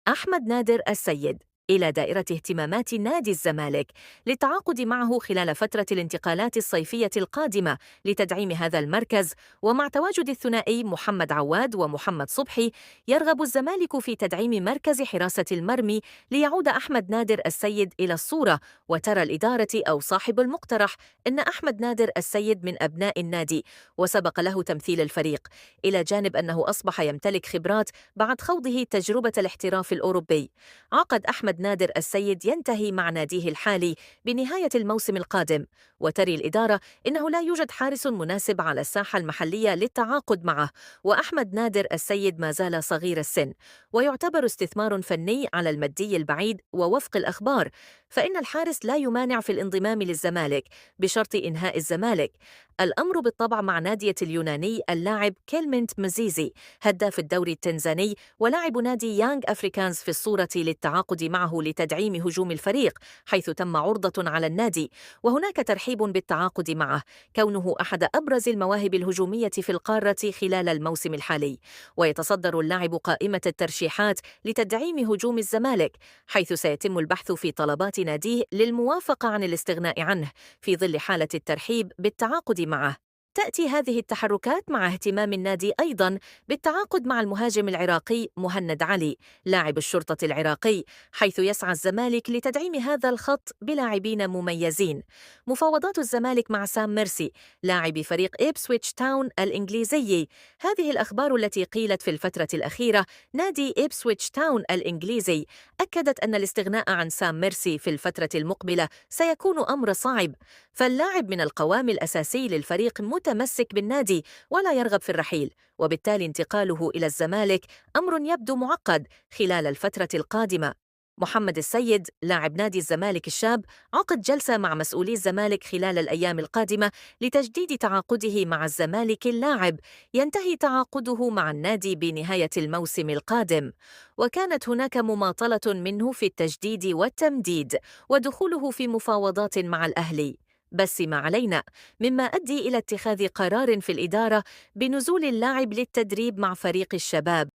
أحمد نادر السيد إلى دائرة اهتمامات نادي الزمالك للتعاقد معه خلال فترة الانتقالات الصيفية القادمة لتدعيم هذا المركز. ومع تواجد الثنائي محمد عواد ومحمد صبحي، يرغب الزمالك في تدعيم مركز حراسة المرمى ليعود أحمد نادر السيد إلى الصورة. وترى الإدارة أو صاحب المقترح أن أحمد نادر السيد من أبناء النادي وسبق له تمثيل الفريق، إلى جانب أنه أصبح يمتلك خبرات بعد خوضه تجربة الاحتراف الأوروبي. عقد أحمد نادر السيد ينتهي مع ناديه الحالي بنهاية الموسم القادم، وتري الإدارة إنه لا يوجد حارس مناسب على الساحة المحلية للتعاقد معه، وأحمد نادر السيد ما زال صغير السن ويعتبر استثمار فني على المدي البعيد. ووفق الأخبار فإن الحارس لا يمانع في الانضمام للزمالك بشرط إنهاء الزمالك. الأمر بالطبع مع نادية اليوناني اللاعب كيلمنت مزيزي هداف الدوري التنزاني ولاعب نادي يانغ أفريكانز في الصورة للتعاقد معه لتدعيم هجوم الفريق، حيث تم عرضة على النادي وهناك ترحيب بالتعاقد معه كونه أحد أبرز المواهب الهجومية في القارة خلال الموسم الحالي. ويتصدر اللاعب قائمة الترشيحات لتدعيم هجوم الزمالك، حيث سيتم البحث في طلبات ناديه للموافقة عن الاستغناء عنه في ظل حالة الترحيب بالتعاقد معه. تأتي هذه التحركات مع اهتمام النادي أيضاً بالتعاقد مع المهاجم العراقي مهند علي لاعب الشرطة العراقي، حيث يسعى الزمالك لتدعيم هذا الخط بلاعبين مميزين. مفاوضات الزمالك مع سام ميرسي لاعب فريق إبسويتش تاون الإنجليزي. هذه الأخبار التي قيلت في الفترة الأخيرة. نادي إبسويتش تاون الإنجليزي أكدت أن الاستغناء عن سام ميرسي في الفترة المقبلة سيكون أمر صعب، فاللاعب من القوام الأساسي للفريق متمسك بالنادي ولا يرغب في الرحيل، وبالتالي انتقاله إلى الزمالك أمر يبدو معقد خلال الفترة القادمة. محمد السيد لاعب نادي الزمالك الشاب عقد جلسة مع مسؤولي الزمالك خلال الأيام القادمة لتجديد تعاقده مع الزمالك. اللاعب ينتهي تعاقده مع النادي بنهاية الموسم القادم، وكانت هناك مماطلة منه في التجديد والتمديد ودخوله في مفاوضات مع الأهلي. بس ما علينا، مما أدي إلى اتخاذ قرار في الإدارة بنزول اللاعب للتدريب مع فريق الشباب.